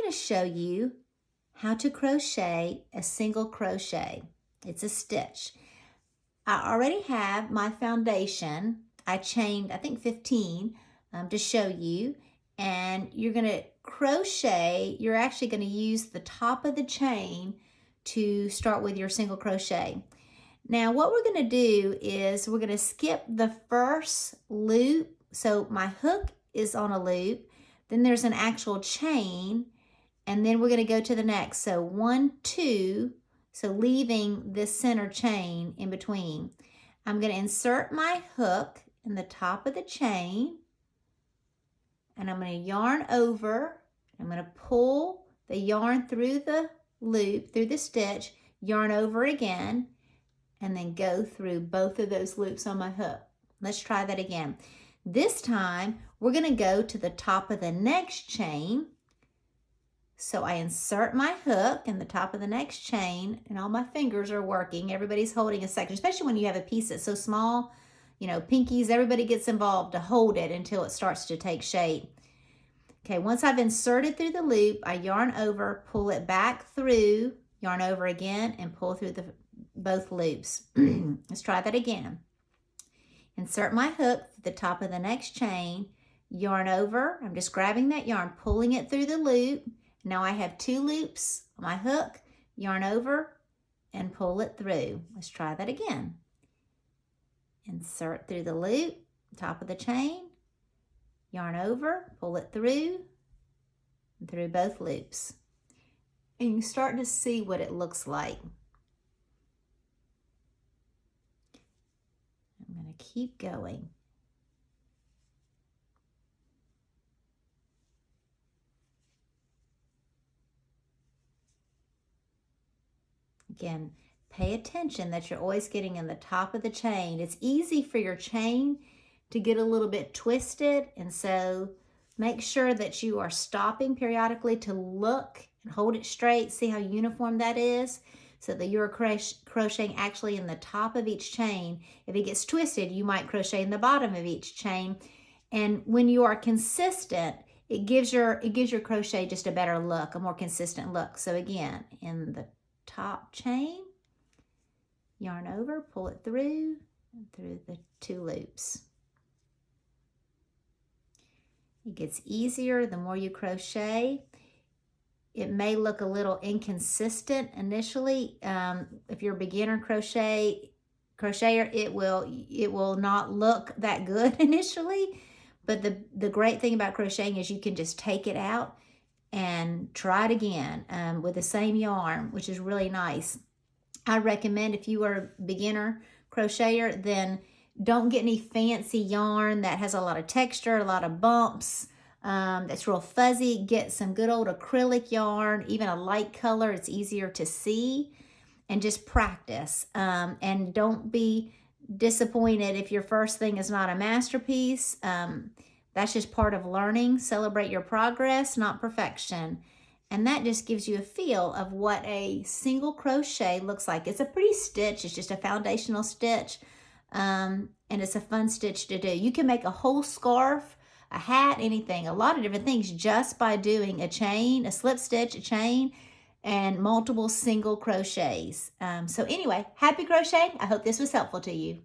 going to show you how to crochet a single crochet. It's a stitch. I already have my foundation. I chained, I think 15 to show you. And you're going to crochet. You're actually going to use the top of the chain to start with your single crochet. Now what we're going to do is we're going to skip the first loop. So my hook is on a loop. Then there's an actual chain. And then we're going to go to the next. So 1, 2. So leaving this center chain in between. I'm going to insert my hook in the top of the chain. And I'm going to yarn over. I'm going to pull the yarn through the loop, through the stitch, yarn over again, and then go through both of those loops on my hook. Let's try that again. This time, we're going to go to the top of the next chain. So I insert my hook in the top of the next chain, and all my fingers are working. Everybody's holding a section, especially when you have a piece that's so small. You know, pinkies, everybody gets involved to hold it until it starts to take shape. Okay, once I've inserted through the loop, I yarn over, pull it back through, yarn over again, and pull through both loops. Let's try that again. Insert my hook to the top of the next chain, yarn over. I'm just grabbing that yarn, pulling it through the loop. Now I have 2 loops on my hook, yarn over, and pull it through. Let's try that again. Insert through the loop, top of the chain, yarn over, pull it through, and through both loops. And you start to see what it looks like. I'm going to keep going. Again, pay attention that you're always getting in the top of the chain. It's easy for your chain to get a little bit twisted, and so make sure that you are stopping periodically to look and hold it straight, see how uniform that is, so that you're crocheting actually in the top of each chain. If it gets twisted, you might crochet in the bottom of each chain. And when you are consistent, it gives your crochet just a better look, a more consistent look. So again, in the top chain, yarn over, pull it through, and through the 2 loops. It gets easier the more you crochet. It may look a little inconsistent initially. If you're a beginner crocheter, it will not look that good initially. But the great thing about crocheting is you can just take it out and try it again with the same yarn, which is really nice. I recommend if you are a beginner crocheter, then don't get any fancy yarn that has a lot of texture, a lot of bumps, that's real fuzzy. Get some good old acrylic yarn, even a light color. It's easier to see, and just practice. And don't be disappointed if your first thing is not a masterpiece. That's just part of learning. Celebrate your progress, not perfection. And that just gives you a feel of what a single crochet looks like. It's a pretty stitch. It's just a foundational stitch. And it's a fun stitch to do. You can make a whole scarf, a hat, anything, a lot of different things just by doing a chain, a slip stitch, a chain, and multiple single crochets. So anyway, happy crocheting. I hope this was helpful to you.